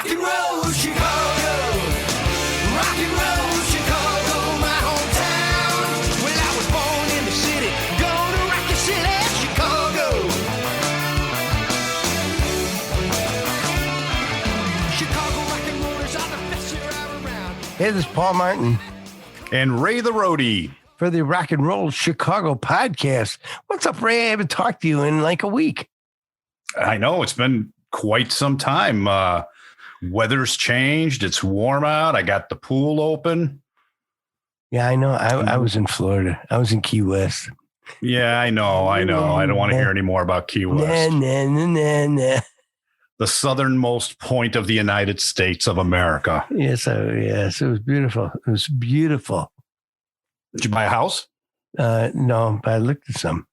Rock and roll Chicago, rock and roll Chicago, my hometown. Well, I was born in the city, gonna rock your city, Chicago. Chicago rock and rollers are the best year around. Hey, this is Paul Martin and Ray the Roadie for the Rock and Roll Chicago podcast. What's up, Ray? I haven't talked to you in like a week. I know it's been quite some time. Weather's changed. It's warm out. I got the pool open. Yeah, I know. I was in Florida. I was in Key West. Yeah, I know. I don't want to hear any more about Key West. Nah. The southernmost point of the United States of America. Yes, it was beautiful. It was beautiful. Did you buy a house? No, but I looked at some.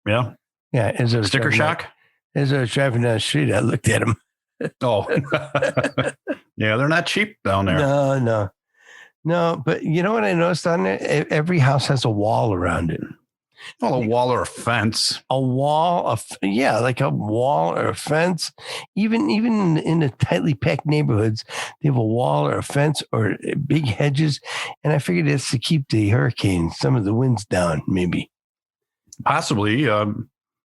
Yeah. Yeah. As I was Sticker shock? As I was driving down the street, I looked at them. Oh. Yeah, they're not cheap down there. No, but you know what I noticed on there? Every house has a wall around it. Well, a wall or a fence. A wall like a wall or a fence. Even in the tightly packed neighborhoods, they have a wall or a fence or big hedges. And I figured it's to keep the hurricanes, some of the winds down, maybe. Possibly.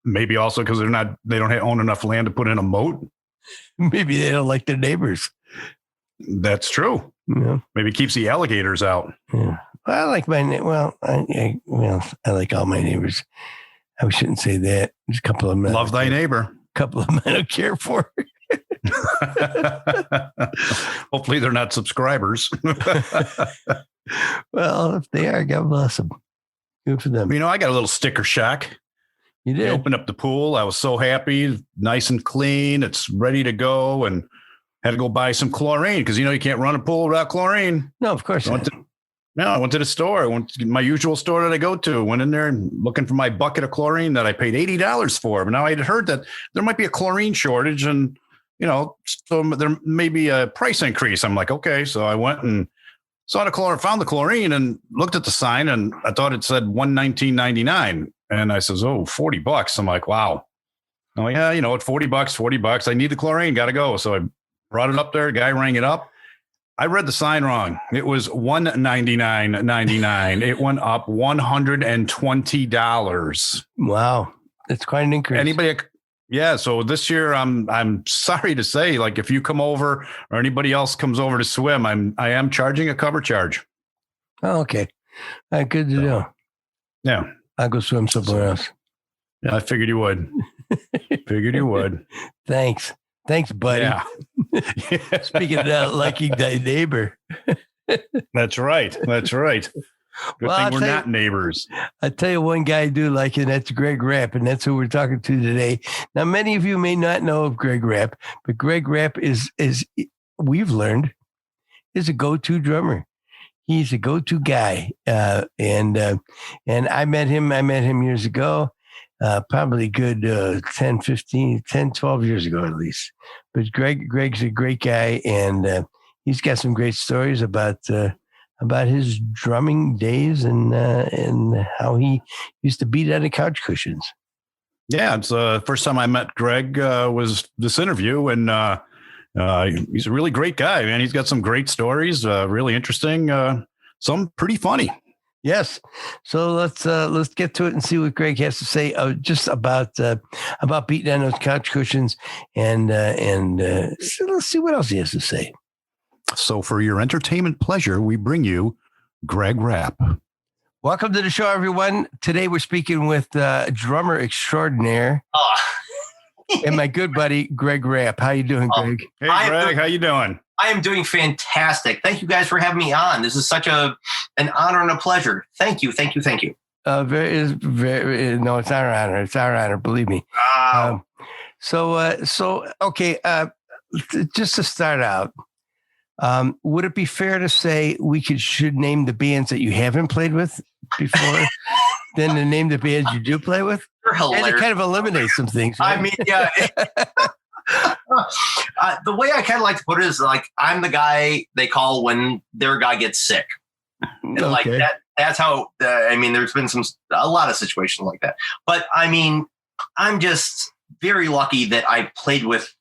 Maybe also because they don't own enough land to put in a moat. Maybe they don't like their neighbors. That's true. Yeah. Maybe it keeps the alligators out. Yeah. I like my I like all my neighbors. I shouldn't say that. There's a couple of them. Love thy neighbor. A couple of them I don't care for. Hopefully they're not subscribers. Well, if they are, God bless them. Good for them. You know, I got a little sticker shock. You did? I opened up the pool. I was so happy, nice and clean. It's ready to go, and had to go buy some chlorine because, you can't run a pool without chlorine. No, of course not. I went to the store. I went to my usual store that I go to. Went in there and looking for my bucket of chlorine that I paid $80 for. But now I had heard that there might be a chlorine shortage and, so there may be a price increase. I'm like, okay. So I went and found the chlorine and looked at the sign and I thought it said $119.99. And I says, oh, $40. I'm like, wow. I'm like, yeah, it's $40. I need the chlorine. Got to go. So I brought it up there. Guy rang it up. I read the sign wrong. It was $199.99. It went up $120. Wow, that's quite an increase. Yeah. So this year, I'm sorry to say, like, if you come over or anybody else comes over to swim, I am charging a cover charge. Oh, okay. Good to know. Yeah, I'll go swim somewhere else. Yeah, I figured you would. Thanks, buddy. Yeah. Speaking of that, liking thy neighbor. That's right. Good thing we're not neighbors. I'll tell you one guy I do like, and that's Greg Rapp, and that's who we're talking to today. Now, many of you may not know of Greg Rapp, but Greg Rapp is we've learned, is a go-to drummer. He's a go-to guy, and I met him years ago. Probably good 10, 12 years ago at least. But Greg's a great guy, and he's got some great stories about his drumming days and how he used to beat out of couch cushions. Yeah, it's the first time I met Greg was this interview, and he's a really great guy, man. He's got some great stories, really interesting, some pretty funny. Yes. So let's get to it and see what Greg has to say just about beating on those couch cushions and so let's see what else he has to say. So for your entertainment pleasure, we bring you Greg Rapp. Welcome to the show, everyone. Today we're speaking with drummer extraordinaire and my good buddy Greg Rapp. How you doing, Greg? Hey, Greg, how you doing? I am doing fantastic. Thank you guys for having me on. This is such an honor and a pleasure. Thank you. No, it's our honor. It's our honor. Believe me. Wow. Okay. Just to start out, would it be fair to say we should name the bands that you haven't played with before, then to name the bands you do play with? You're hilarious. And it kind of eliminates some things. Right? I mean, yeah. The way I kind of like to put it is like I'm the guy they call when their guy gets sick, and like that. That's how. I mean, there's been a lot of situations like that. But I mean, I'm just very lucky that I played with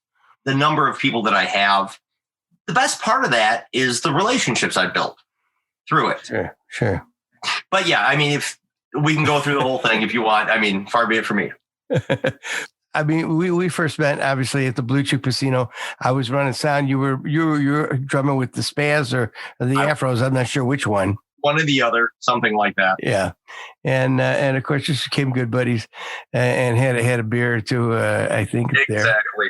the number of people that I have, the best part of that is the relationships I built through it. Sure. But yeah, I mean, if we can go through the whole thing if you want. I mean, far be it from me. I mean, we first met obviously at the Blue Chip Casino. I was running sound. You were drumming with the Spaz or the Afros. I'm not sure which one. One or the other, something like that. Yeah, and of course, just became good buddies, and had a beer or two. I think exactly.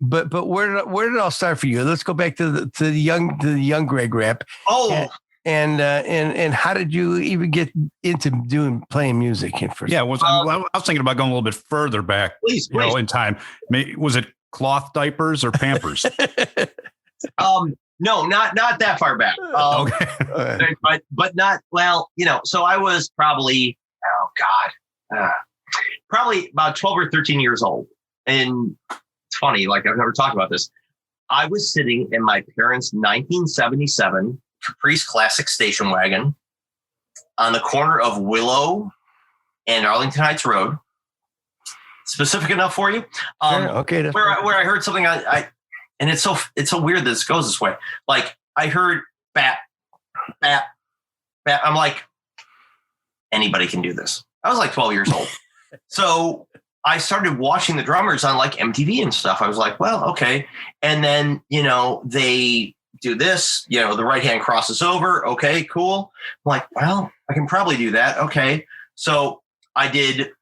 But where did it all start for you? Let's go back to the young Greg Rapp. Oh. And how did you even get into playing music? First? Yeah, I was thinking about going a little bit further back, please. In time. Was it cloth diapers or Pampers? No, not that far back. Okay, but not well. So I was probably probably about 12 or 13 years old, and it's funny. Like I've never talked about this. I was sitting in my parents' 1977 Caprice Classic station wagon on the corner of Willow and Arlington Heights Road. Specific enough for you? Sure, okay. Where I heard something, I and it's so weird that this goes this way. Like I heard bat, bat, bat. I'm like, anybody can do this. I was like 12 years old. So I started watching the drummers on like MTV and stuff. I was like, well, okay. And then, they do this, the right hand crosses over. Okay, cool. I'm like, well, I can probably do that. Okay. So I did,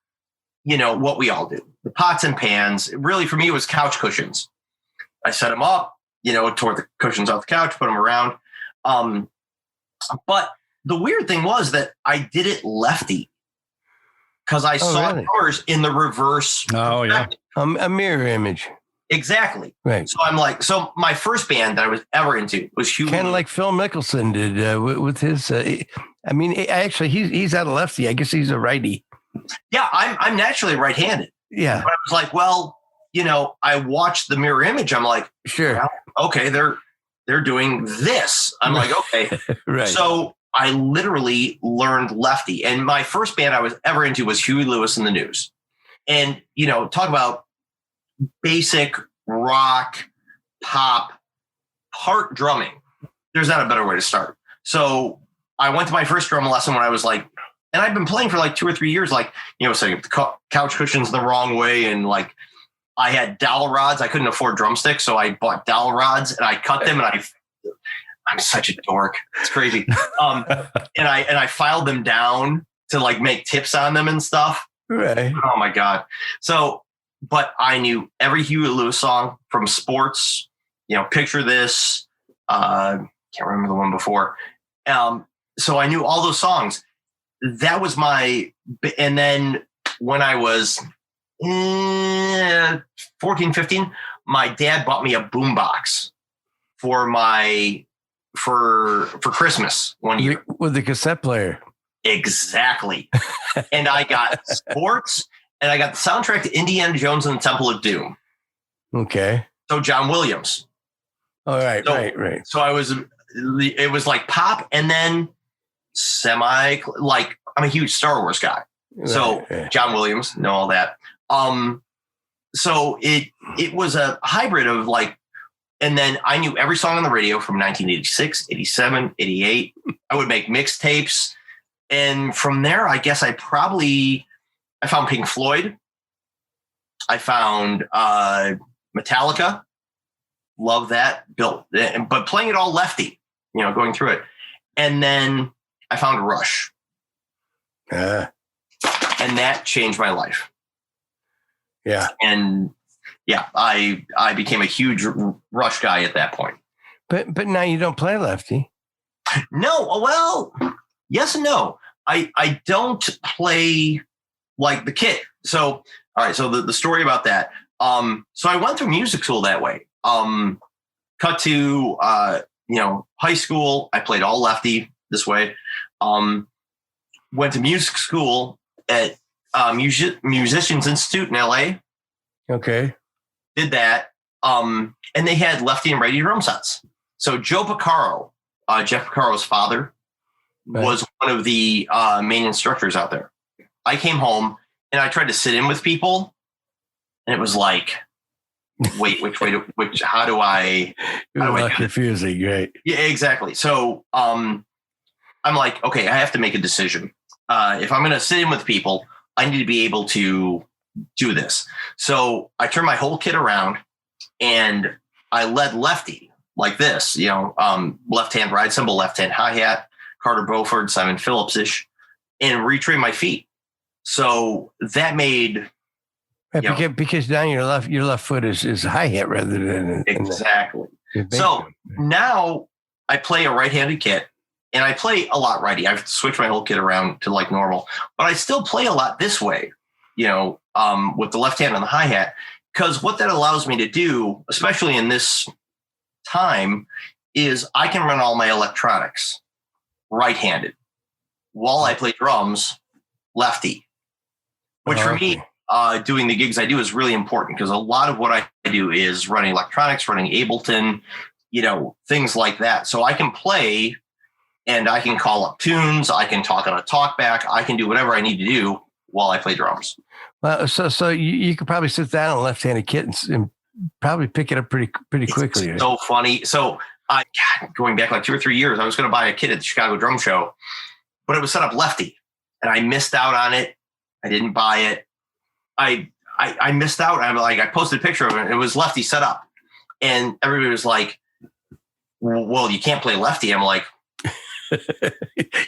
what we all do, the pots and pans. Really, for me, it was couch cushions. I set them up, tore the cushions off the couch, put them around. But the weird thing was that I did it lefty because I saw drummers in the reverse. Oh, yeah. A mirror image. Exactly. Right. So I'm like, my first band that I was ever into was Hugh. Kind of like Phil Mickelson did with his. Actually, he's out of lefty. I guess he's a righty. Yeah, I'm naturally right-handed. Yeah. But I was like, well, I watched the mirror image. I'm like, sure. Well, okay, they're doing this. I'm like, okay. Right. So I literally learned lefty, and my first band I was ever into was Huey Lewis and the News, and talk about basic rock, pop, part drumming. There's not a better way to start. So I went to my first drum lesson when I was like, and I've been playing for like 2 or 3 years, like, setting up the couch cushions the wrong way. And like, I had dowel rods. I couldn't afford drumsticks. So I bought dowel rods and I cut them, and I'm such a dork. It's crazy. And I filed them down to like make tips on them and stuff. Right. Oh my God. But I knew every Huey Lewis song from Sports, Picture This. Can't remember the one before. So I knew all those songs. That was and then when I was 14, 15, my dad bought me a boombox for Christmas one year. With the cassette player. Exactly. And I got Sports. And I got the soundtrack to Indiana Jones and the Temple of Doom. Okay. So John Williams. All right, right. So it was like pop and then like I'm a huge Star Wars guy. So John Williams, know all that. So it was a hybrid of like, and then I knew every song on the radio from 1986, 87, 88. I would make mixtapes. And from there, I guess I found Pink Floyd. I found Metallica. Love that. But playing it all lefty, going through it. And then I found Rush. And that changed my life. Yeah. And yeah, I became a huge Rush guy at that point. But now you don't play lefty. No. Well, yes and no. I don't play like the kit. So, all right. So the story about that. So I went through music school that way. Cut to, high school. I played all lefty this way. Went to music school at Musicians Institute in LA. Okay. Did that. And they had lefty and righty drum sets. So Joe Piccaro, Jeff Piccaro's father, was one of the main instructors out there. I came home and I tried to sit in with people, and it was like, wait, how do I It was do all this? confusing, right? Yeah, exactly. So I'm like, okay, I have to make a decision. If I'm going to sit in with people, I need to be able to do this. So I turned my whole kit around and I led lefty like this, left-hand ride cymbal, left-hand hi-hat, Carter Beauford, Simon Phillips-ish, and retrain my feet. So that made... Right, because now your left foot is hi-hat rather than... Exactly. So now I play a right-handed kit, and I play a lot righty. I've switched my whole kit around to like normal, but I still play a lot this way, with the left hand on the hi-hat, because what that allows me to do, especially in this time, is I can run all my electronics right-handed while I play drums lefty, which for me, doing the gigs I do is really important because a lot of what I do is running electronics, running Ableton, things like that. So I can play and I can call up tunes. I can talk on a talkback. I can do whatever I need to do while I play drums. Well, so you could probably sit down on a left-handed kit and probably pick it up pretty quickly. It's so funny. So going back like 2 or 3 years, I was going to buy a kit at the Chicago Drum Show, but it was set up lefty and I missed out on it. I didn't buy it. I missed out. I'm like, I posted a picture of it. It was lefty set up, and everybody was like, "Well, you can't play lefty." I'm like,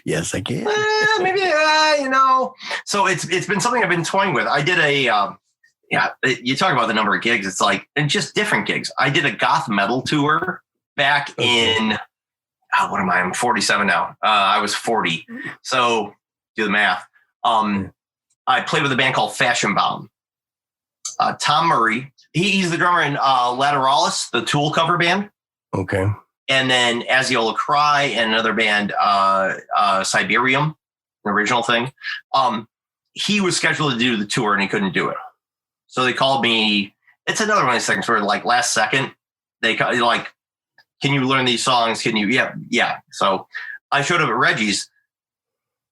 "Yes, I can." Maybe, So it's been something I've been toying with. I did you talk about the number of gigs. It's like, and just different gigs. I did a goth metal tour back in. What am I? I'm 47 now. I was 40. So do the math. I played with a band called Fashion Bomb. Tom Murray, he's the drummer in Lateralus, the Tool cover band. Okay. And then Aziola Cry and another band, Siberium, the original thing. He was scheduled to do the tour and he couldn't do it. So they called me. It's another one of these things where like last second, they like, can you learn these songs? Can you? Yeah. So I showed up at Reggie's.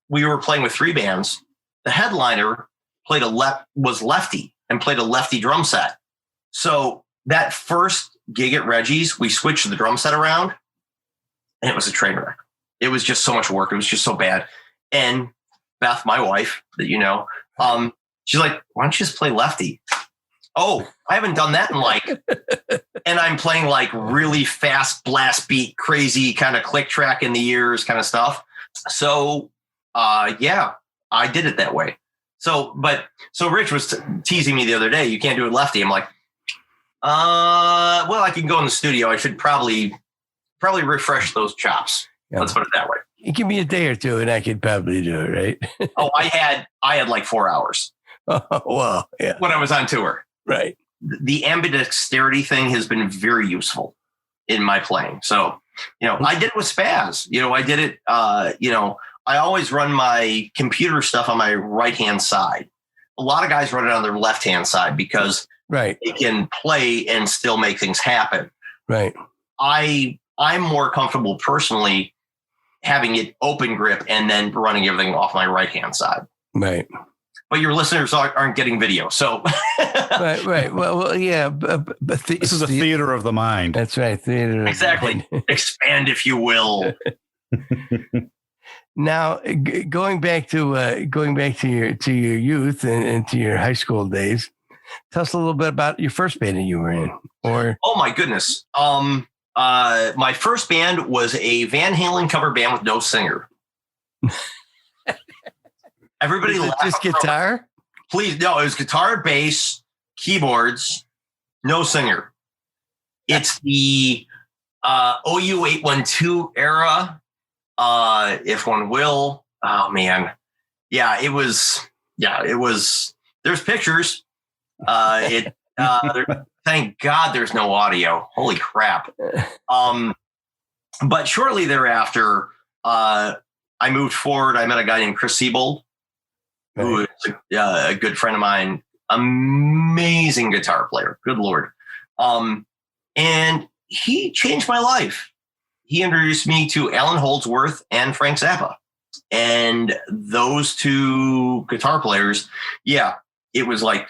We were playing with 3 bands. The headliner was lefty and played a lefty drum set. So that first gig at Reggie's, we switched the drum set around and it was a train wreck. It was just so much work. It was just so bad. And Beth, my wife that she's like, why don't you just play lefty? Oh, I haven't done that in and I'm playing like really fast blast beat, crazy kind of click track in the ears kind of stuff. So I did it that way. So Rich was teasing me the other day. You can't do it lefty. I'm like, well, I can go in the studio. I should probably refresh those chops. Yeah. Let's put it that way. Give me a day or two and I could probably do it, right? Oh, I had like 4 hours. Oh, well, yeah. When I was on tour. Right. The ambidexterity thing has been very useful in my playing. So, I did it with Spaz. I did it, I always run my computer stuff on my right-hand side. A lot of guys run it on their left-hand side because they can play and still make things happen. Right. I'm more comfortable personally having it open grip and then running everything off my right-hand side. Right. But your listeners aren't getting video, so. Right. Well, yeah. But this is a theater of the mind. That's right. Theater. Exactly. Expand, if you will. Now, going back to your youth and to your high school days, tell us a little bit about your first band that you were in. Oh my goodness, my first band was a Van Halen cover band with no singer. Everybody laughed. Just guitar? Please, no, it was guitar, bass, keyboards, no singer. It's the OU 812 era. If one will. Oh man. Yeah, it was. There's pictures. Thank God there's no audio. Holy crap. But shortly thereafter, I moved forward. I met a guy named Chris Siebold, who is a good friend of mine. Amazing guitar player. Good Lord. And he changed my life. He introduced me to Alan Holdsworth and Frank Zappa. And those 2 guitar players, it was like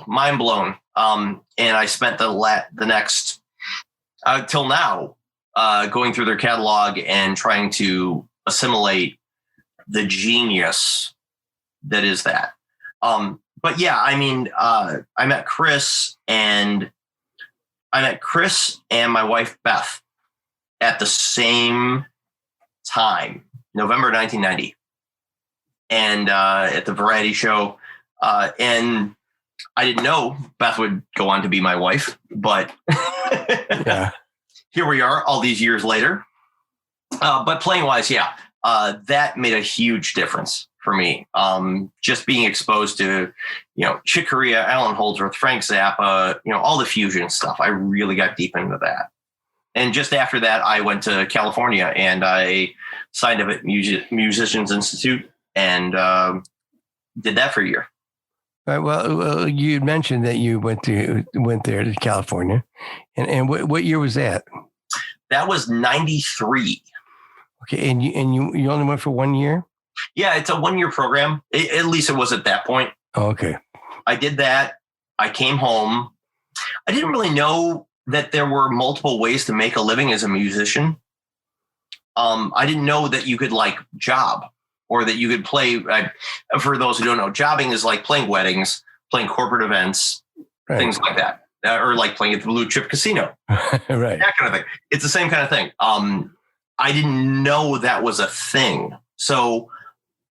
mind blown. And I spent the next till now going through their catalog and trying to assimilate the genius that is that. But yeah, I mean, I met Chris and my wife Beth at the same time, November 1990, and at the variety show. And I didn't know Beth would go on to be my wife, but Yeah. Here we are all these years later. But playing wise, yeah, that made a huge difference for me. Just being exposed to, Chick Corea, Alan Holdsworth, Frank Zappa, all the fusion stuff. I really got deep into that. And just after that, I went to California and I signed up at Musicians Institute and did that for a year. Right, well, you mentioned that you went there to California, and what year was that? That was 93. Okay, and you only went for 1 year? Yeah, it's a 1 year program. At least it was at that point. Oh, okay. I did that. I came home. I didn't really know that there were multiple ways to make a living as a musician. I didn't know that you could job or that you could play. For those who don't know, jobbing is like playing weddings, playing corporate events, Right. things like that, or like playing at the Blue Chip Casino, Right. that kind of thing. It's the same kind of thing. I didn't know that was a thing. So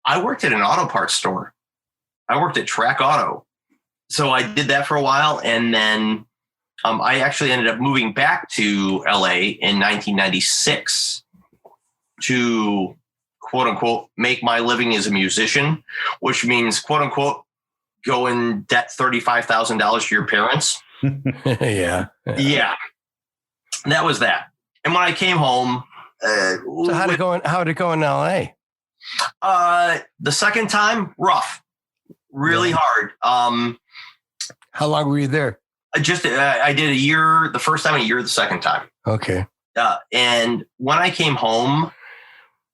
I worked at an auto parts store. I worked at Track Auto. So I did that for a while. And then I actually ended up moving back to LA in 1996 to quote unquote make my living as a musician, which means quote unquote go in debt $35,000 to your parents. Yeah. Yeah, that was that. And when I came home, So how'd it go in LA? the second time, rough, really hard. How long were you there? I did a year, the first time, a year, the second time. Okay. And when I came home,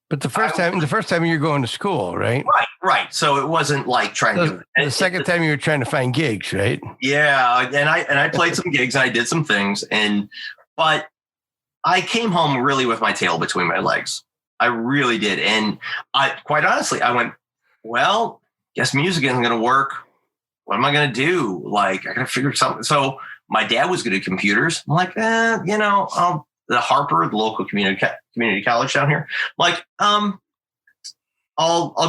But the first time you're going to school, right? right. So it wasn't like trying to. The second time you were trying to find gigs, right? Yeah, and I played some gigs and I did some things, but I came home really with my tail between my legs. I really did, and quite honestly, I went, well, guess music isn't going to work. What am I going to do? I got to figure something. So my dad was good at computers. I'm like, the Harper, the local community college down here. I'll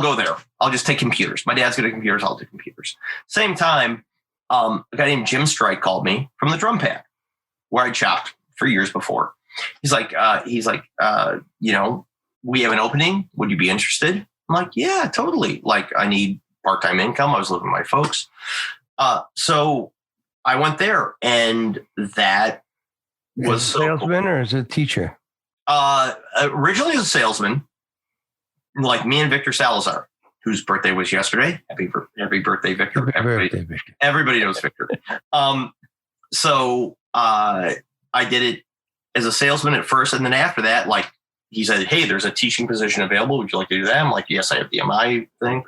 go there. I'll just take computers. My dad's good at computers. I'll do computers. Same time, a guy named Jim Strike called me from the drum pad where I chopped for years before. He's like, we have an opening. Would you be interested? I'm like, yeah, totally. I need part-time income. I was living with my folks. So I went there, and that was a salesman or as a teacher? Originally as a salesman, like me and Victor Salazar, whose birthday was yesterday. Happy birthday, Victor. Everybody knows Victor. So I did it as a salesman at first. And then after that, he said, hey, there's a teaching position available. Would you like to do that? I'm like, yes, I have the MI thing.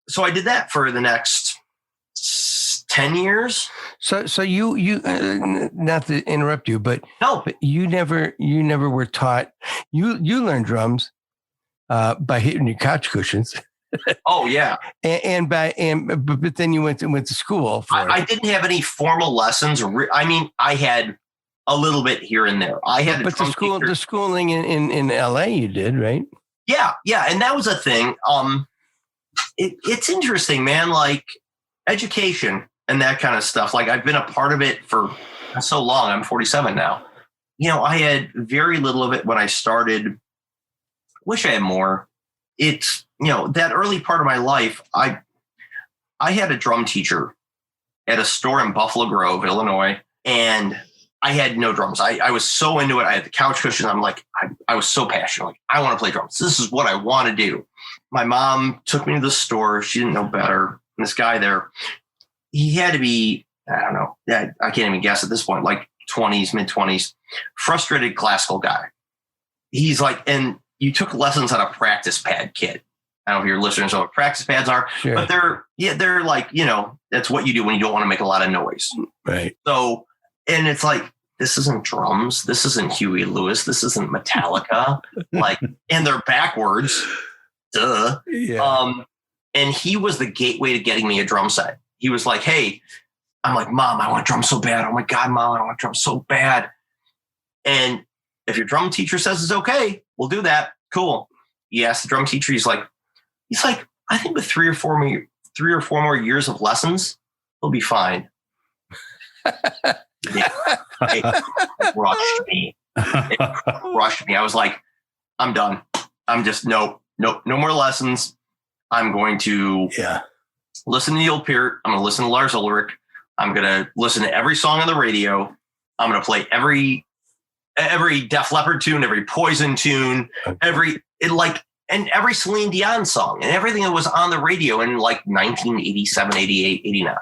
So I did that for the next 10 years. So you not to interrupt you, but no, but you never were taught. You learned drums by hitting your couch cushions. Oh yeah, but then you went to school. I didn't have any formal lessons. I had a little bit here and there. I had, but the schooling in LA you did, right? Yeah, and that was a thing. It's interesting, man. Education and that kind of stuff. I've been a part of it for so long. I'm 47 now. I had very little of it when I started. Wish I had more. It's, that early part of my life, I had a drum teacher at a store in Buffalo Grove, Illinois, and I had no drums. I was so into it. I had the couch cushions. I'm like, I was so passionate. I want to play drums. This is what I want to do. My mom took me to the store. She didn't know better. And this guy there, he had to be, I don't know, I can't even guess at this point, 20s, mid-20s, frustrated classical guy. He's and you took lessons on a practice pad kit. I don't know if your listeners know what practice pads are, Sure. but they're like, that's what you do when you don't want to make a lot of noise. Right. So, and it's like, this isn't drums. This isn't Huey Lewis. This isn't Metallica. And they're backwards. Duh. Yeah. And he was the gateway to getting me a drum set. He was like, hey, I'm like, Mom, I want drums so bad. Oh my God, Mom, I want drums so bad. And if your drum teacher says it's okay, we'll do that. Cool. He asked the drum teacher, he's like, I think with 3 or 4 more years of lessons, he'll be fine. It crushed me. I was like, I'm done. I'm just no more lessons. I'm going to listen to Neil Peart. I'm going to listen to Lars Ulrich. I'm going to listen to every song on the radio. I'm going to play every Def Leppard tune, every Poison tune, every Celine Dion song and everything that was on the radio in like 1987, 88, 89.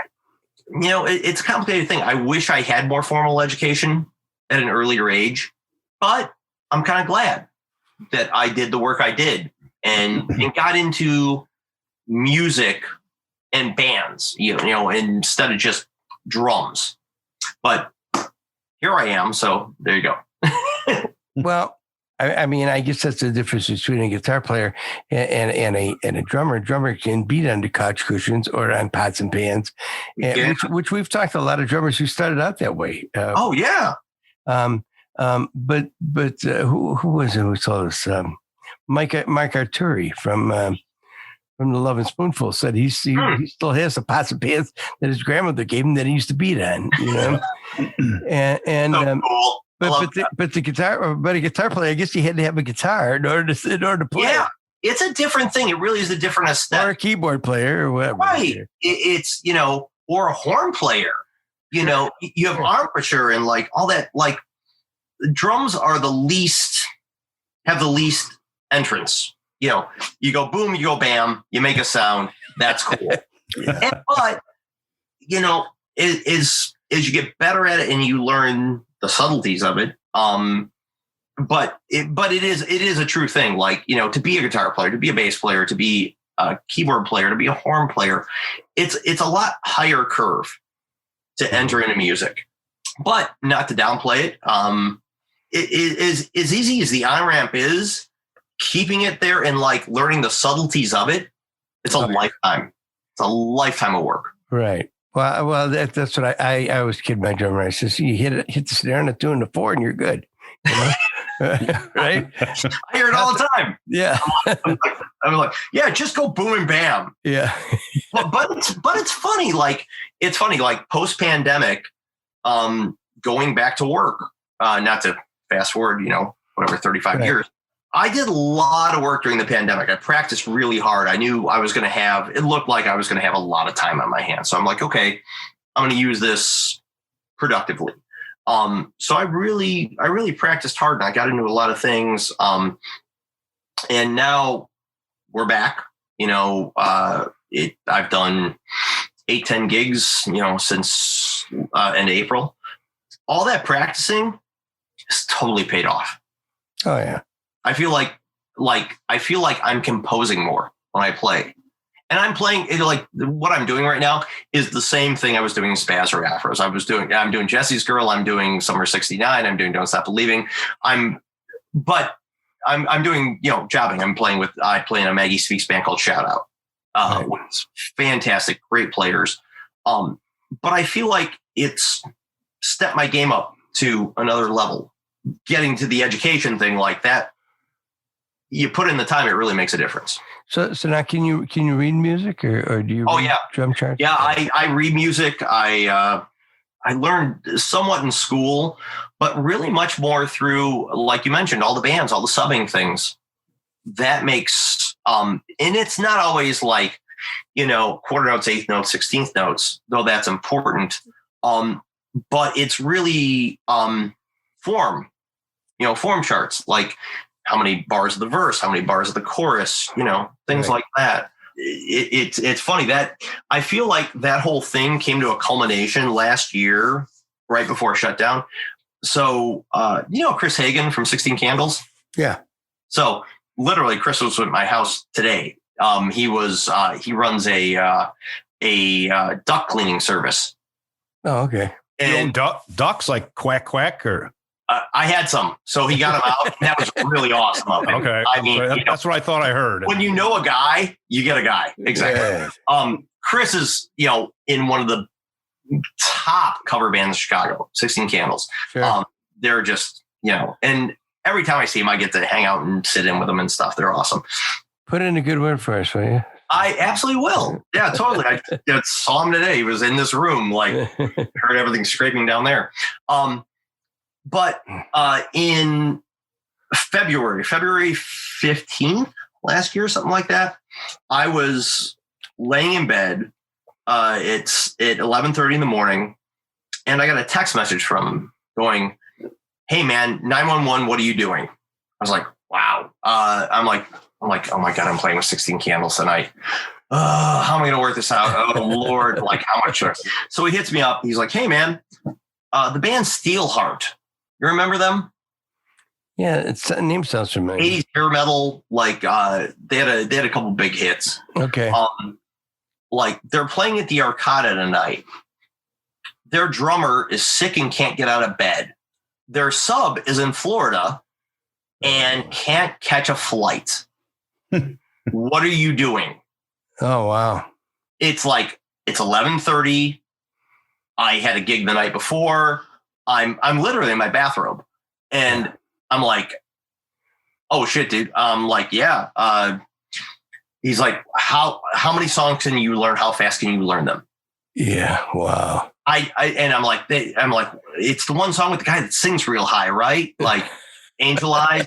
It's a complicated thing. I wish I had more formal education at an earlier age, but I'm kind of glad that I did the work I did and got into music and bands, instead of just drums. But here I am. So there you go. Well, I mean, I guess that's the difference between a guitar player and a drummer. A drummer can beat on the couch cushions or on pots and pans, which we've talked to a lot of drummers who started out that way. Oh yeah. But who was it who told us? Mike Arturi from the Love and Spoonful said he still has the pots and pans that his grandmother gave him that he used to beat on. And so cool. But a guitar player, I guess you had to have a guitar in order to play. Yeah, it's a different thing. It really is a different aesthetic. Or a keyboard player or whatever. Right. It's or a horn player. You have armature and like all that. Like drums are have the least entrance. You go boom, you go bam, you make a sound. That's cool. But as you get better at it and you learn the subtleties of it. But it is a true thing. Like, to be a guitar player, to be a bass player, to be a keyboard player, to be a horn player, it's a lot higher curve to enter into music, but not to downplay it. It is as easy as the on-ramp is, keeping it there and like learning the subtleties of it. It's a lifetime. It's a lifetime of work. Right. Well, that's what I always kid my drummer. I says, you hit the snare and a 2 and a 4 and you're good. Right? I hear it all the time. Yeah. I'm like, yeah, just go boom and bam. Yeah. but it's funny. Like, post-pandemic, going back to work, not to fast forward, 35 years. I did a lot of work during the pandemic. I practiced really hard. I knew it looked like I was going to have a lot of time on my hands. So I'm like, okay, I'm going to use this productively. So I really practiced hard and I got into a lot of things. And now we're back, I've done 8-10 gigs, since end of April. All that practicing has totally paid off. Oh yeah. I feel like I'm composing more when I play, and I'm playing it like what I'm doing right now is the same thing I was doing in Spaz or Afros. I'm doing Jesse's Girl. I'm doing Summer '69. I'm doing Don't Stop Believing. I'm doing, jobbing. I play in a Maggie Speaks band called Shout Out. It's fantastic, great players. But I feel like it's stepped my game up to another level. Getting to the education thing like that, you put in the time, it really makes a difference. So now can you read music or do you read drum charts? Yeah, I read music. I learned somewhat in school, but really much more through, like you mentioned, all the bands, all the subbing things. That makes and it's not always like, quarter notes, eighth notes, 16th notes, though that's important. But it's really form charts, like how many bars of the verse, how many bars of the chorus, things like that. It's funny that I feel like that whole thing came to a culmination last year, right before shutdown. So, Chris Hagen from 16 Candles. Yeah. So literally Chris was at my house today. He runs a duck cleaning service. Oh, okay. You own And ducks like quack quack or I had some, so he got them out. And that was really awesome of him. okay. I mean, That's what I thought I heard. when you know a guy, you get a guy. Exactly. Yeah. Chris is, in one of the top cover bands in Chicago, 16 Candles. Sure. They're just, and every time I see him, I get to hang out and sit in with them and stuff. They're awesome. Put in a good word for us, will you? I absolutely will. Yeah, totally. I saw him today. He was in this room, heard everything scraping down there. But in February 15th last year, something like that, I was laying in bed. It's at 11:30 in the morning, and I got a text message from him going, "Hey man, 911, what are you doing?" I was like, "Wow." I'm like, oh my God, I'm playing with 16 Candles tonight. How am I going to work this out? Oh Lord, how much? So he hits me up. He's like, "Hey man, the band Steelheart. You remember them? Yeah, the name sounds familiar. 80s hair metal. They had a couple big hits. Okay. They're playing at the Arcada tonight. Their drummer is sick and can't get out of bed. Their sub is in Florida and can't catch a flight. What are you doing?" Oh, wow. It's 11:30. I had a gig the night before. I'm literally in my bathrobe, and I'm like, "Oh shit, dude." I'm like, "Yeah." He's like, how many songs can you learn? How fast can you learn them? Yeah. Wow. And I'm like, it's the one song with the guy that sings real high, right? Like Angel Eyes.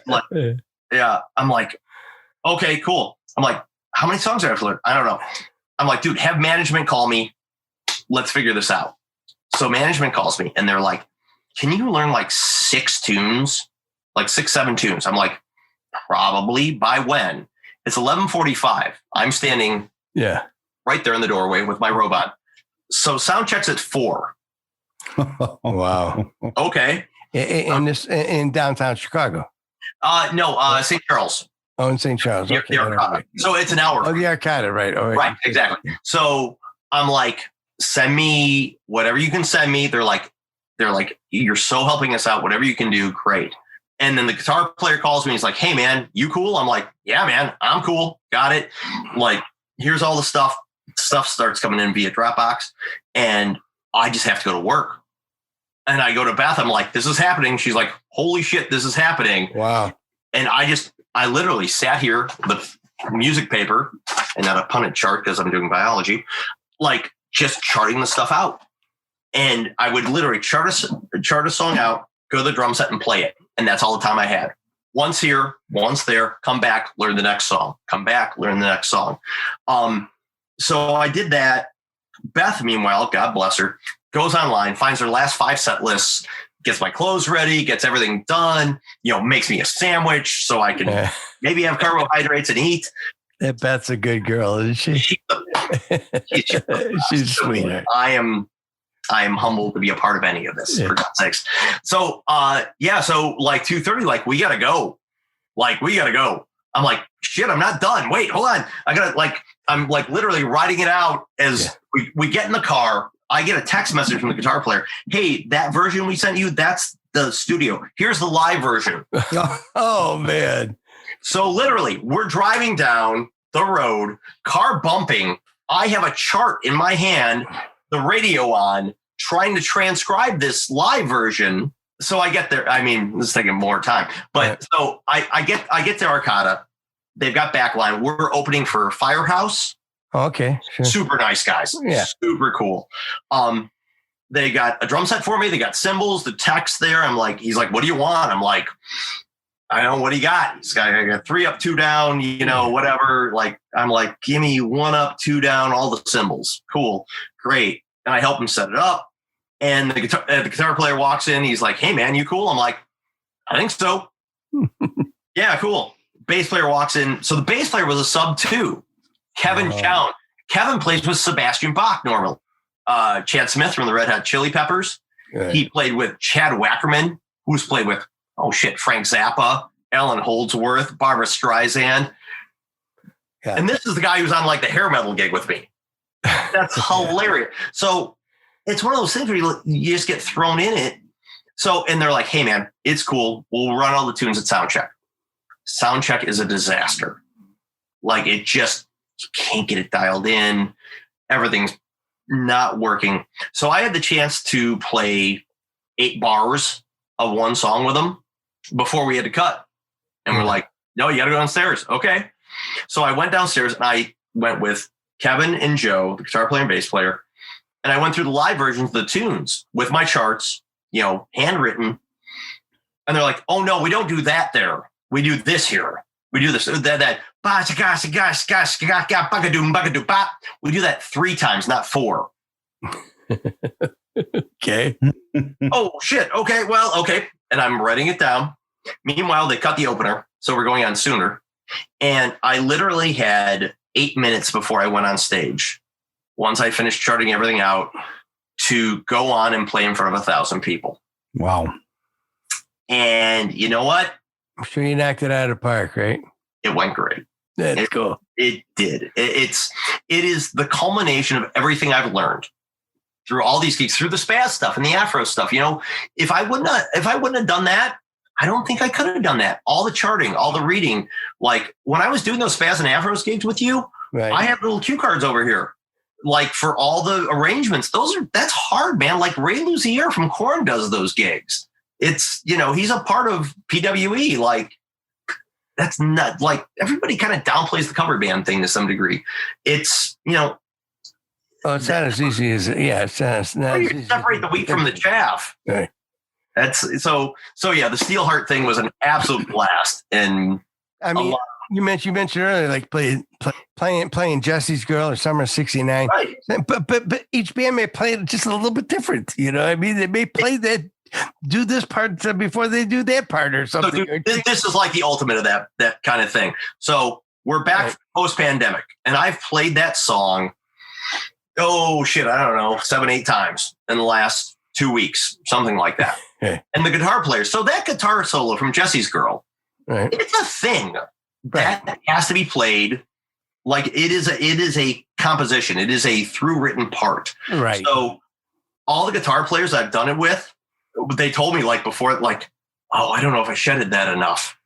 Yeah. I'm like, okay, cool. I'm like, how many songs do I have to learn? I don't know. I'm like, dude, have management call me. Let's figure this out. So management calls me and they're like, can you learn 6 tunes? 6, 7 tunes. I'm like, probably. By when? It's 11:45. I'm standing right there in the doorway with my robot. So sound checks at 4. Wow. Okay. In downtown Chicago. No, St. Charles. Oh, in St. Charles. The Okay. Arcada. So it's an hour. Oh, the Arcada, right. All right. Right, exactly. So I'm like, send me whatever you can send me. They're like, you're so helping us out. Whatever you can do, great. And then the guitar player calls me. He's like, "Hey man, you cool?" I'm like, "Yeah, man, I'm cool. Got it." Here's all the stuff. Stuff starts coming in via Dropbox, and I just have to go to work. And I go to Beth. I'm like, "This is happening." She's like, "Holy shit, this is happening." Wow. And I literally sat here with music paper and not a punnet chart because I'm doing biology, just charting the stuff out. And I would literally chart a song out, go to the drum set and play it. And that's all the time I had. Once here, once there, come back, learn the next song, come back, learn the next song. So I did that. Beth, meanwhile, God bless her, goes online, finds her last 5 set lists, gets my clothes ready, gets everything done, makes me a sandwich so I can maybe have carbohydrates and eat. That Beth's a good girl, isn't she? She's sweet. I am humbled to be a part of any of this, for God's sakes. So, so 2:30, we gotta go. I'm like, shit, I'm not done. Wait, hold on. I gotta I'm literally writing it out as we get in the car. I get a text message from the guitar player. "Hey, that version we sent you, that's the studio. Here's the live version." Oh man. So literally, we're driving down the road, car bumping. I have a chart in my hand, the radio on, trying to transcribe this live version. So I get there. I mean, this is taking more time, but so I get to Arcada. They've got backline. We're opening for Firehouse. Okay. Sure. Super nice guys. Yeah. Super cool. They got a drum set for me. They got cymbals, the text there. He's like, "What do you want?" I'm like, "I don't know. What do you got?" He's got, "I got 3 up, 2 down, whatever." I'm like, "Give me 1 up, 2 down, all the cymbals." Cool. Great. And I help him set it up. And the guitar player walks in. He's like, "Hey man, you cool?" I'm like, "I think so." Yeah, cool. Bass player walks in. So the bass player was a sub 2. Kevin Chown. Kevin plays with Sebastian Bach normally. Chad Smith from the Red Hot Chili Peppers. Good. He played with Chad Wackerman, who's played with, Frank Zappa, Ellen Holdsworth, Barbara Streisand. Yeah. And this is the guy who's on like the hair metal gig with me. That's hilarious. So it's one of those things where you just get thrown in it. So, and they're like, hey man, it's cool. We'll run all the tunes at soundcheck. Soundcheck is a disaster. Like you can't get it dialed in. Everything's not working. So I had the chance to play 8 bars of one song with them before we had to cut. And we're like, no, you got to go downstairs. Okay. So I went downstairs and I went with Kevin and Joe, the guitar player and bass player. And I went through the live versions of the tunes with my charts, handwritten. And they're like, oh no, we don't do that there. We do this here. We do this, that. We do that 3 times, not 4. Okay. Oh shit. Okay. Well, okay. And I'm writing it down. Meanwhile, they cut the opener. So we're going on sooner. And I literally had 8 minutes before I went on stage. Once I finished charting everything out to go on and play in front of 1,000 people. Wow. And you know what? I'm sure you knocked it out of the park, right? It went great. That's cool. It did. It is the culmination of everything I've learned through all these gigs, through the spaz stuff and the Afro stuff. If I wouldn't have done that, I don't think I could have done that. All the charting, all the reading, like when I was doing those spaz and Afros gigs with you, Right. I have little cue cards over here. Like for all the arrangements, that's hard, man. Like Ray Luzier from Korn does those gigs. It's, he's a part of PWE. Like that's not like everybody kind of downplays the cover band thing to some degree. It's, Oh, it's not as easy as it's not. you separate the wheat from the chaff. Right. That's so yeah, the Steelheart thing was an absolute blast. And I mean, you mentioned earlier, like playing Jesse's Girl or Summer '69. right. But each band may play it just a little bit different. I mean, they may play that, do this part before they do that part or something. So, dude, this is like the ultimate of that kind of thing. So we're back post-pandemic, and I've played that song. Oh shit, I don't know, 7-8 times in the last 2 weeks, something like that. Okay. And the guitar player. So that guitar solo from Jesse's Girl, Right. it's a thing. Right. That has to be played like it is a composition. It is a through written part. Right. So all the guitar players I've done it with, they told me like before, like, oh, I don't know if I shedded that enough.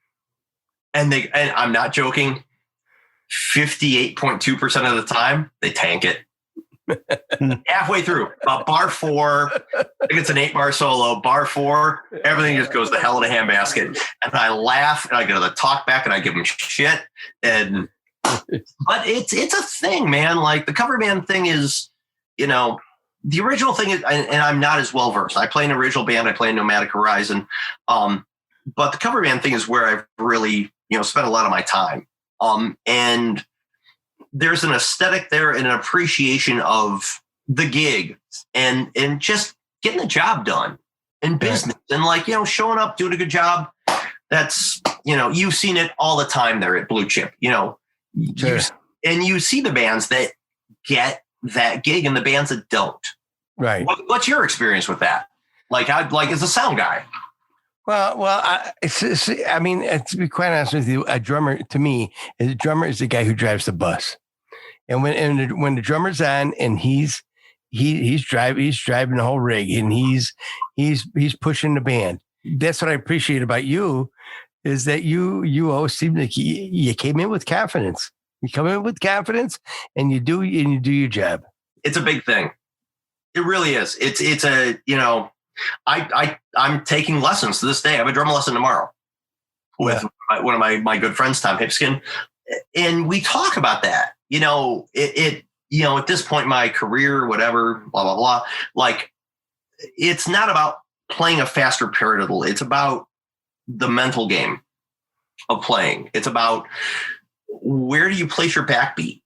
And I'm not joking, 58.2% of the time they tank it. Halfway through, about bar 4, I think it's an 8-bar solo. Bar 4, everything just goes to hell in a handbasket, and I laugh and I go to the talk back and I give them shit. But it's a thing, man. Like the cover band thing is, the original thing is, and I'm not as well versed. I play an original band. I play in Nomadic Horizon, but the cover band thing is where I've really spent a lot of my time. And there's an aesthetic there and an appreciation of the gig and just getting the job done in business and showing up, doing a good job. That's, you've seen it all the time there at Blue Chip, Sure. And you see the bands that get that gig and the bands that don't. Right. What's your experience with that? Like as a sound guy. I mean, to be quite honest with you, a drummer to me is the guy who drives the bus. And when the drummer's on and he's driving the whole rig and he's pushing the band. That's what I appreciate about you, is that you always seem like you came in with confidence. You come in with confidence and you do your job. It's a big thing. It really is. It's a I'm taking lessons to this day. I have a drum lesson tomorrow with one of my good friends, Tom Hipskin, and we talk about that. At this point in my career, whatever, blah, blah, blah, like it's not about playing a faster paradiddle. It's about the mental game of playing. It's about where do you place your backbeat?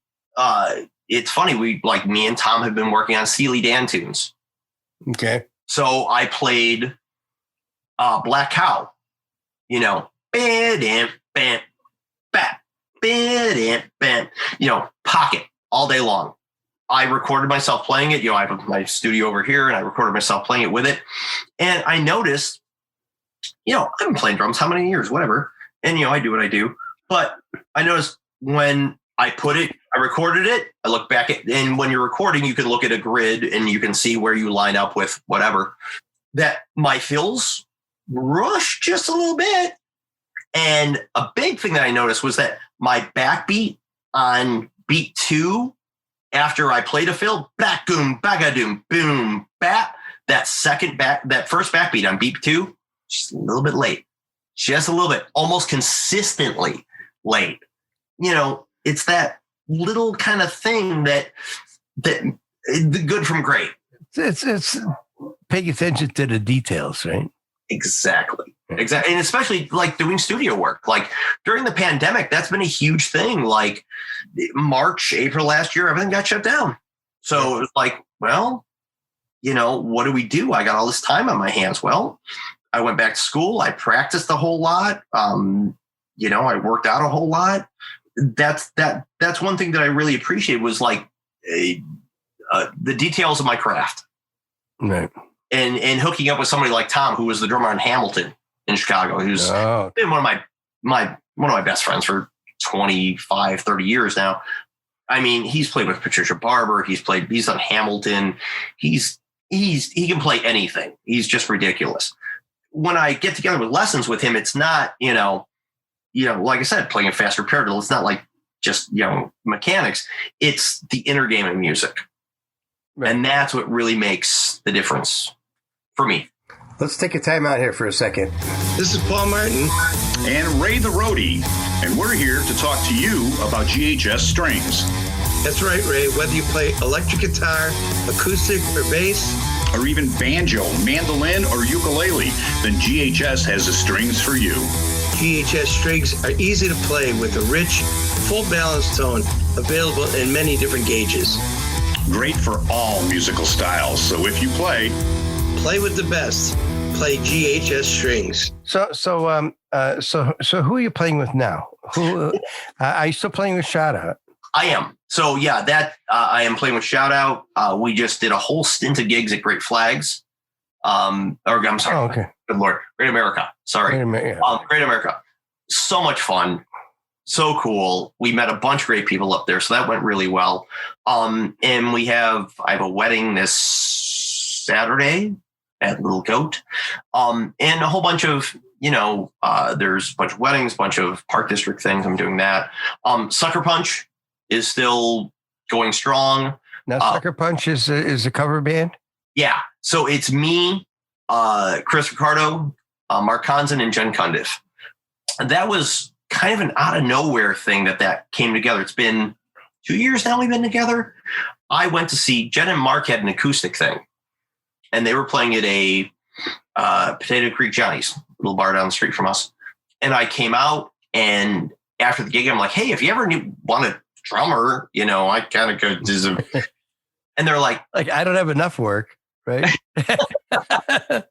It's funny. Me and Tom have been working on Steely Dan tunes. Okay. So I played Black Cow, bam, bam, bam. Pocket all day long. I recorded myself playing it. I have my studio over here and I recorded myself playing it with it. And I noticed, I've been playing drums how many years, whatever. And, I do what I do. But I noticed when I recorded it. I look back at, and when you're recording, you can look at a grid and you can see where you line up with whatever. That my fills rush just a little bit. And a big thing that I noticed was that my backbeat on beat 2, after I played a fill, back boom, bagadoom, boom, bat. That first backbeat on beat 2, just a little bit late. Just a little bit, almost consistently late. It's that little kind of thing that the good from great. It's paying attention to the details, right? Exactly. And especially like doing studio work. Like during the pandemic, that's been a huge thing. Like March, April last year, everything got shut down. So it was like, well, what do we do? I got all this time on my hands. Well, I went back to school. I practiced a whole lot. I worked out a whole lot. That's one thing that I really appreciate was like the details of my craft. Right. And hooking up with somebody like Tom, who was the drummer in Hamilton in Chicago, who's been one of my best friends for 25, 30 years now. I mean, he's played with Patricia Barber. He's done Hamilton. He can play anything. He's just ridiculous. When I get together with lessons with him, it's not, like I said, playing a faster parallel. It's not like just, mechanics. It's the inner game of music. Right. And that's what really makes the difference for me. Let's take a time out here for a second. This is Paul Martin and Ray the Roadie, and we're here to talk to you about GHS strings. That's right, Ray. Whether you play electric guitar, acoustic, or bass, or even banjo, mandolin, or ukulele, then GHS has the strings for you. GHS strings are easy to play with a rich, full balanced tone available in many different gauges. Great for all musical styles. So if you play with the best. Play GHS strings. So who are you playing with now? Who are you still playing with Shout Out? I am. So yeah, I am playing with Shout Out. We just did a whole stint of gigs at Great Flags. I'm sorry. Oh, okay. Good Lord. Great America. Sorry. Great America. So much fun. So cool. We met a bunch of great people up there. So that went really well. And I have a wedding this Saturday at Little Goat. And a whole bunch of, there's a bunch of weddings, a bunch of Park District things. I'm doing that. Sucker Punch is still going strong. Now Sucker Punch is a cover band? Yeah. So it's me, Chris Ricardo, Mark Conzen, and Jen Cundiff. And that was kind of an out of nowhere thing that came together. It's been 2 years now we've been together. I went to see Jen and Mark had an acoustic thing, and they were playing at a Potato Creek Johnny's, little bar down the street from us. And I came out, and after the gig, I'm like, hey, if you ever want a drummer, I kind of could do some. And they're like, I don't have enough work, right? but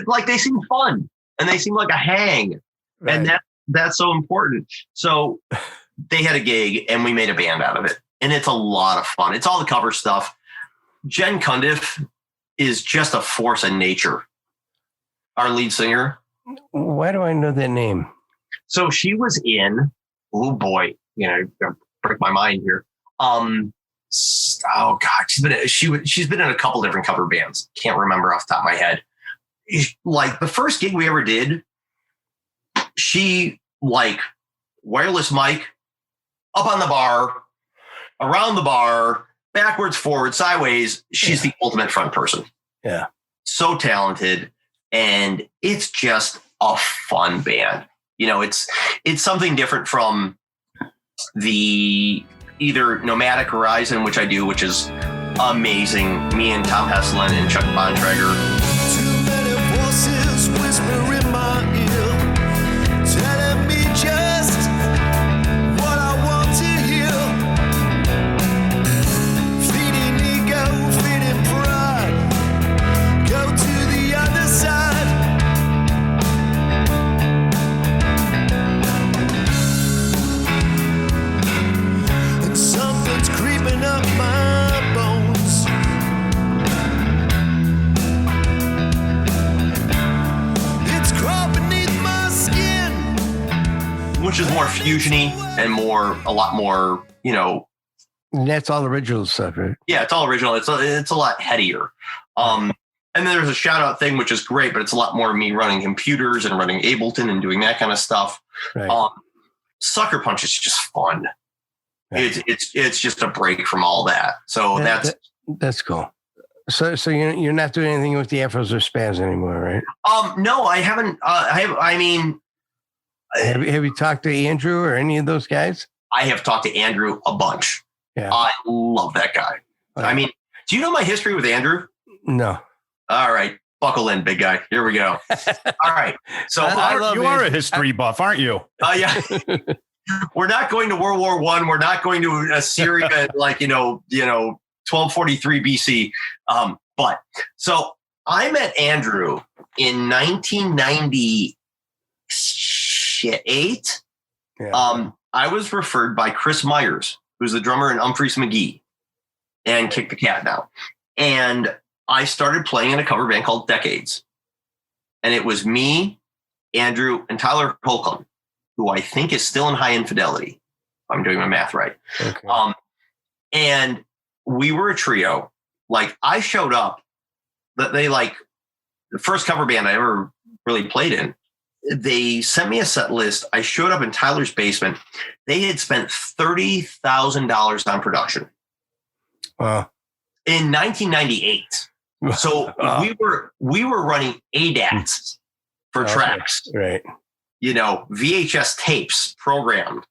like they seem fun, and they seem like a hang. Right. And that's so important. So they had a gig and we made a band out of it. And it's a lot of fun. It's all the cover stuff. Jen Cundiff is just a force of nature. Our lead singer. Why do I know that name? So she was in, oh boy, gonna break my mind here. Oh God, she's been in a couple different cover bands. Can't remember off the top of my head. Like the first gig we ever did, she like wireless mic up on the bar, around the bar, backwards, forward, sideways. She's the ultimate front person. Yeah. So talented. And it's just a fun band. It's something different from the either Nomadic Horizon, which I do, which is amazing. Me and Tom Hesselin and Chuck Bontrager. Too many voices whisper in my ear, telling me just what I want to hear. Feeding ego, feeding pride. Go to the other side. And something's creeping up my bones. which is more fusiony and a lot more, And that's all original stuff, right? Yeah, it's all original. It's a lot headier. And then there's a shout out thing, which is great, but it's a lot more me running computers and running Ableton and doing that kind of stuff. Right. Sucker Punch is just fun. Right. It's just a break from all that. So that's cool. So you're not doing anything with the Afros or Spaz anymore, right? No, I haven't. Have you talked to Andrew or any of those guys? I have talked to Andrew a bunch. Yeah. I love that guy. Okay. I mean, do you know my history with Andrew? No. All right. Buckle in, big guy. Here we go. All right. So you are a history buff, aren't you? Yeah. We're not going to World War I. We're not going to Assyria, 1243 BC. But so I met Andrew in 1998. Yeah. I was referred by Chris Myers, who's the drummer in Humphreys McGee and Kick the Cat now. And I started playing in a cover band called Decades. And it was me, Andrew, and Tyler Holcomb, who I think is still in High Infidelity. If I'm doing my math right. Okay. And we were a trio. Like I showed up, the first cover band I ever really played in. They sent me a set list. I showed up in Tyler's basement. They had spent $30,000 on production. Wow. In 1998. So we were running ADATs for tracks. Right. VHS tapes programmed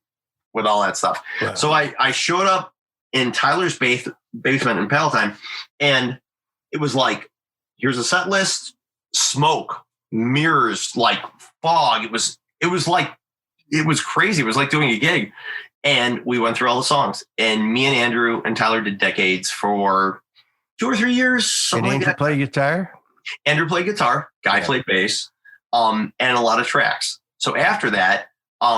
with all that stuff. Wow. So I showed up in Tyler's basement in Palatine, and it was like, here's a set list, smoke, mirrors, like fog. It was crazy. It was like doing a gig. And we went through all the songs, and me and Andrew and Tyler did Decades for 2 or 3 years. Did Andrew play guitar? Andrew played guitar, Guy played bass, and a lot of tracks. So after that,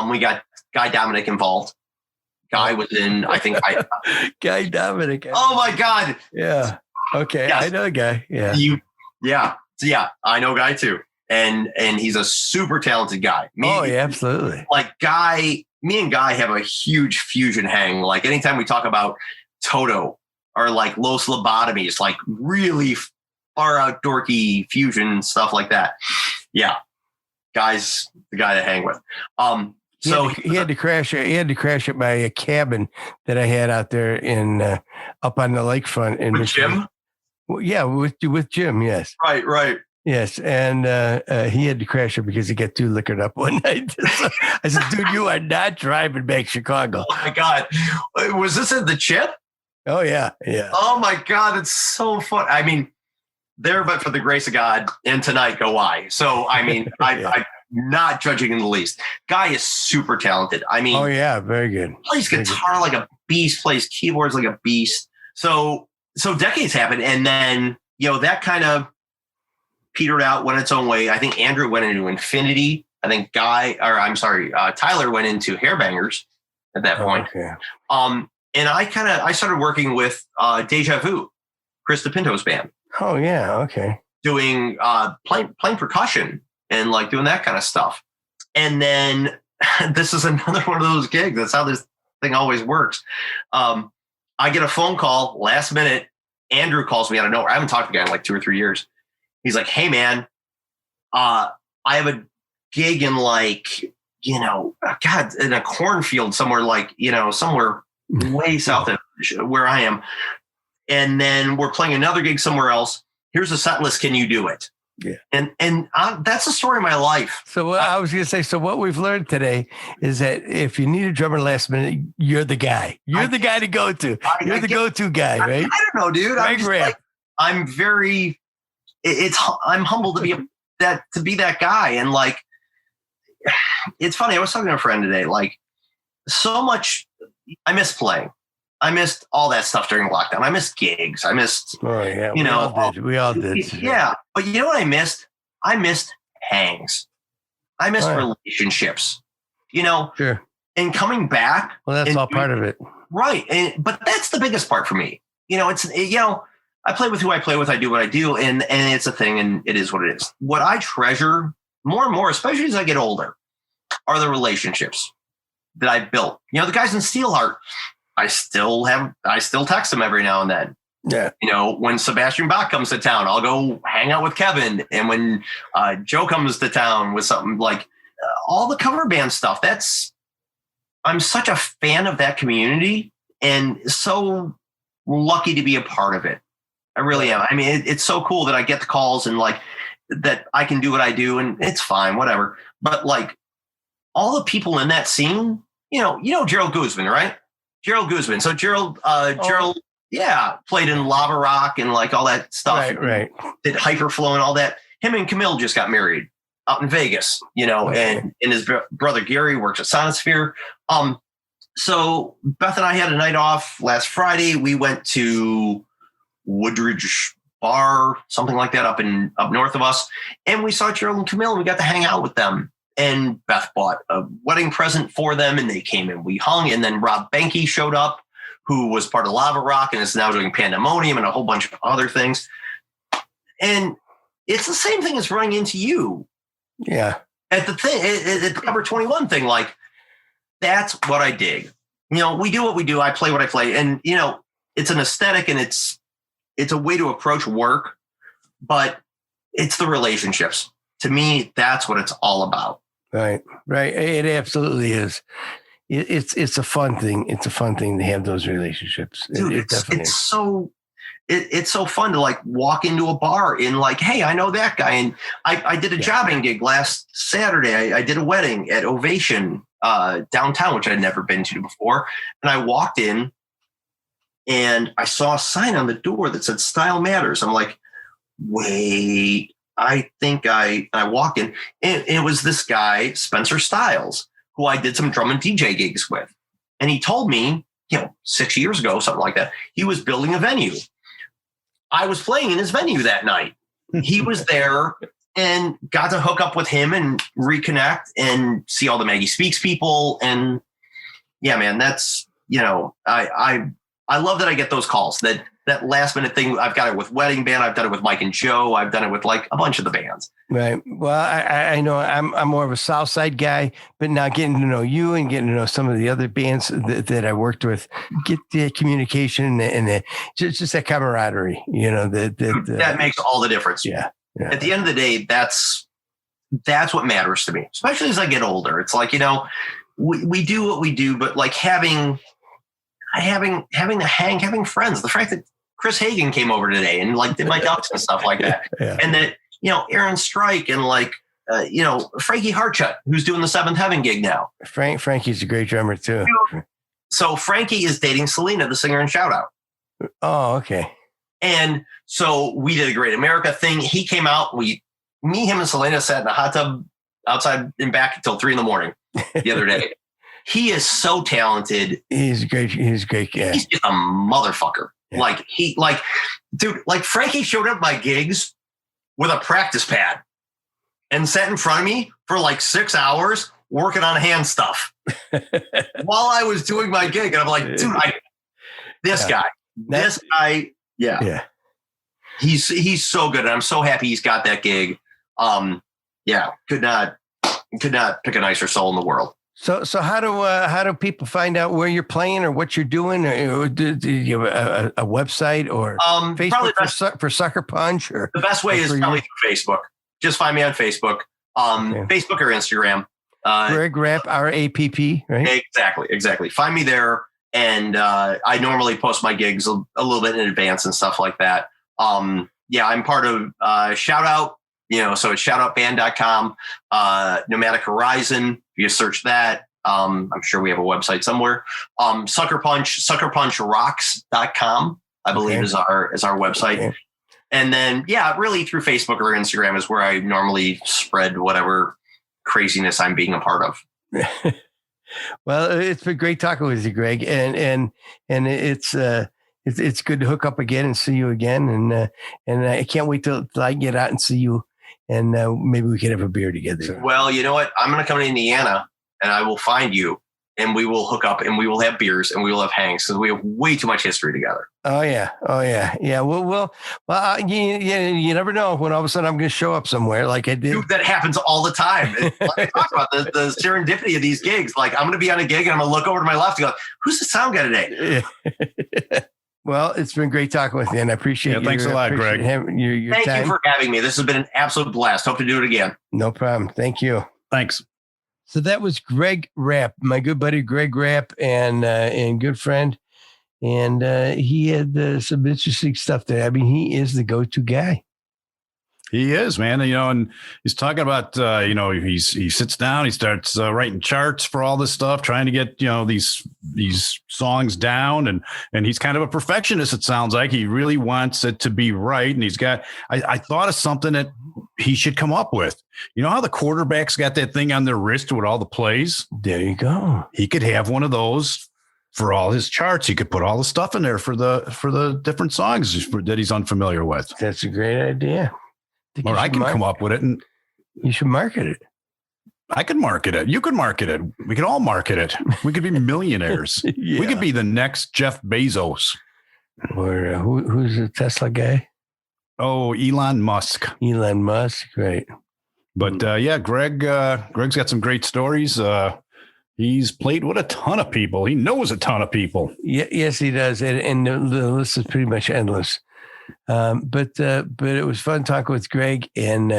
we got Guy Dominic involved. Guy was in, I think, Guy Dominic. Oh my God. Yeah. Okay. Yes. I know a guy. Yeah. Yeah. I know Guy too. And he's a super talented guy. Yeah, absolutely. Like Guy, me and Guy have a huge fusion hang. Like anytime we talk about Toto or like Los Lobotomies, like really far out dorky fusion stuff like that. Yeah. Guy's the guy to hang with. So he had to crash. He had to crash at my cabin that I had out there in up on the lakefront in with Michigan. Jim. Well, yeah, with Jim. Yes. Right. Yes, and he had to crash it because he got too liquored up one night. So I said, "Dude, you are not driving back Chicago." Oh my God, was this at the Chip? Oh yeah. Oh my God, it's so fun. I mean, there, but for the grace of God, and tonight go I. So I mean, Yeah. I'm not judging in the least. Guy is super talented. I mean, Oh yeah, very good. plays guitar like a beast, plays keyboards like a beast. So Decades happened, and then that kind of petered out, went its own way. I think Andrew went into Infinity. I think Tyler went into Hairbangers at that point. Okay. And I started working with Deja Vu, Chris DePinto's band. Oh yeah. Okay. Doing playing percussion and like doing that kind of stuff. And then this is another one of those gigs. That's how this thing always works. I get a phone call last minute. Andrew calls me out of nowhere. I haven't talked to the guy in like 2 or 3 years. He's like, "Hey man, I have a gig in like, in a cornfield somewhere, like, somewhere way south of where I am. And then we're playing another gig somewhere else. Here's a set list. Can you do it?" Yeah. And that's the story of my life. So what I was going to say, so what we've learned today is that if you need a drummer last minute, you're the guy. You're the guy to go to. You're the go-to guy, right? I don't know, dude. I'm very, I'm humbled to be that guy. And like, it's funny. I was talking to a friend today, like so much, I miss playing. I missed all that stuff during lockdown. I missed gigs. I missed, Oh yeah, we all did. Yeah. But you know what I missed? I missed hangs. I missed relationships, Sure. and coming back. Well, that's all part of it. Right. But that's the biggest part for me. I play with who I play with. I do what I do. And it's a thing, and it is what it is. What I treasure more and more, especially as I get older, are the relationships. that I built. You know, the guys in Steelheart, I still text them every now and then. Yeah. You know, when Sebastian Bach comes to town, I'll go hang out with Kevin. And when Joe comes to town with something like all the cover band stuff, I'm such a fan of that community and so lucky to be a part of it. I really am. I mean, it's so cool that I get the calls and like that I can do what I do and it's fine, whatever. But like all the people in that scene, you know Gerald Guzman, right? Gerald Guzman. So Gerald, played in Lava Rock and like all that stuff. Right. Did Hyperflow and all that. Him and Camille just got married out in Vegas, you know, and his brother Gary works at Sonosphere. So Beth and I had a night off last Friday. We went to Woodridge Bar, something like that, up north of us, and we saw Gerald and Camille, and we got to hang out with them. And Beth bought a wedding present for them, and they came and we hung. And then Rob Benke showed up, who was part of Lava Rock and is now doing Pandemonium and a whole bunch of other things. And it's the same thing as running into you. Yeah. At the Cover 21 thing, like that's what I dig. You know, we do what we do. I play what I play, and you know, it's an aesthetic and it's a way to approach work, but it's the relationships. To me, that's what it's all about. Right. It absolutely is. It's a fun thing. It's a fun thing to have those relationships. Dude, it's so fun to like walk into a bar and like, hey, I know that guy. And I did a jobbing gig last Saturday. I did a wedding at Ovation downtown, which I'd never been to before. And I walked in and I saw a sign on the door that said Style Matters. I'm like, wait, I walked in and it was this guy, Spencer Stiles, who I did some drum and DJ gigs with. And he told me, 6 years ago, something like that, he was building a venue. I was playing in his venue that night. He was there and got to hook up with him and reconnect and see all the Maggie Speaks people. And yeah, man, that's, I love that I get those calls, that last minute thing. I've got it with Wedding Band. I've done it with Mike and Joe. I've done it with like a bunch of the bands. Right. Well, I know I'm more of a South Side guy, but now getting to know you and getting to know some of the other bands that I worked with, get the communication and just that camaraderie, that makes all the difference. Yeah. At the end of the day, that's what matters to me, especially as I get older. It's like, we do what we do, but like having friends, the fact that Chris Hagen came over today and like did my ducks and stuff like that. Yeah. And that, Aaron Strike and like, Frankie Harchut, who's doing the Seventh Heaven gig now. Frankie's a great drummer too. So Frankie is dating Selena, the singer in Shout Out. Oh, okay. And so we did a Great America thing. He came out, me, him and Selena sat in a hot tub outside and back until 3 a.m. the other day. He is so talented. He's great. He's great. Yeah. He's just a motherfucker. Yeah. Dude, Frankie showed up at my gigs with a practice pad and sat in front of me for like 6 hours working on hand stuff while I was doing my gig. And I'm like, dude, this guy, yeah. He's so good. And I'm so happy he's got that gig. Could not pick a nicer soul in the world. So how do people find out where you're playing or what you're doing? Or do you have a website or Facebook for Sucker Punch? Or the best way is probably through Facebook. Just find me on Facebook, Facebook or Instagram. Greg Rapp, RAPP, right? Exactly. Find me there, and I normally post my gigs a little bit in advance and stuff like that. I'm part of Shout Out. So it's shoutoutband.com, Nomadic Horizon. If you search that, I'm sure we have a website somewhere. Sucker Punch, suckerpunchrocks.com, I believe is our website. Okay. And then, really through Facebook or Instagram is where I normally spread whatever craziness I'm being a part of. Well, it's been great talking with you, Greg. And it's good to hook up again and see you again. And I can't wait till I get out and see you. And maybe we could have a beer together. Well, you know what? I'm going to come to Indiana and I will find you and we will hook up and we will have beers and we will have hangs because we have way too much history together. Oh yeah. Well, you never know when all of a sudden I'm going to show up somewhere like I did. Dude, that happens all the time. Like I talk about the serendipity of these gigs. Like I'm going to be on a gig and I'm going to look over to my left and go, "Who's the sound guy today?" Well, it's been great talking with you, and I appreciate you. Thanks a lot, Greg. Your Thank time. you for having me. This has been an absolute blast. Hope to do it again. No problem. Thank you. Thanks. So that was Greg Rapp, my good buddy Greg Rapp, and good friend. And he had some interesting stuff there. I mean, he is the go-to guy. He is, man. And he's talking about, he sits down, he starts writing charts for all this stuff, trying to get, these songs down. And he's kind of a perfectionist. It sounds like he really wants it to be right. And he's got, I thought of something that he should come up with. You know how the quarterbacks got that thing on their wrist with all the plays? There you go. He could have one of those for all his charts. He could put all the stuff in there for the different songs that he's unfamiliar with. That's a great idea. Or I can come up with it and you should market it. I could market it. You could market it. We could all market it. We could be millionaires. Yeah. We could be the next Jeff Bezos. Or who's the Tesla guy? Oh, Elon Musk. Elon Musk, right. But Greg's got some great stories. He's played with a ton of people. He knows a ton of people. Yeah, yes, he does. And the list is pretty much endless. But it was fun talking with Greg, and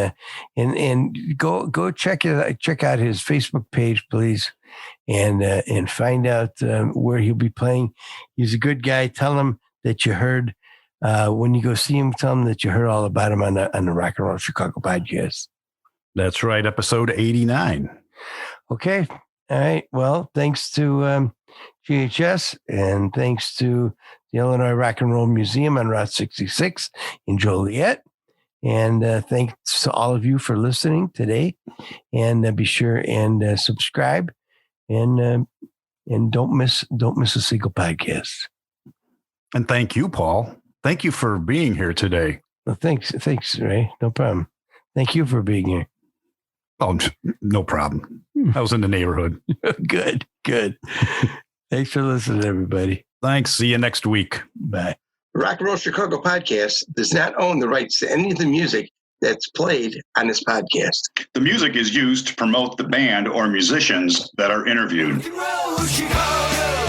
go check out his Facebook page, please, and find out where he'll be playing. He's a good guy. Tell him that you heard when you go see him. Tell him that you heard all about him on the Rock and Roll Chicago podcast. That's right, episode 89. Okay, all right. Well, thanks to GHS, and thanks to the Illinois Rock and Roll Museum on Route 66 in Joliet. And thanks to all of you for listening today. And be sure and subscribe, and don't miss a single podcast. And thank you, Paul. Thank you for being here today. Well, thanks, Ray. No problem. Thank you for being here. Oh, no problem. I was in the neighborhood. Good. Thanks for listening, everybody. Thanks. See you next week. Bye. The Rock and Roll Chicago podcast does not own the rights to any of the music that's played on this podcast. The music is used to promote the band or musicians that are interviewed. Rock and Roll Chicago.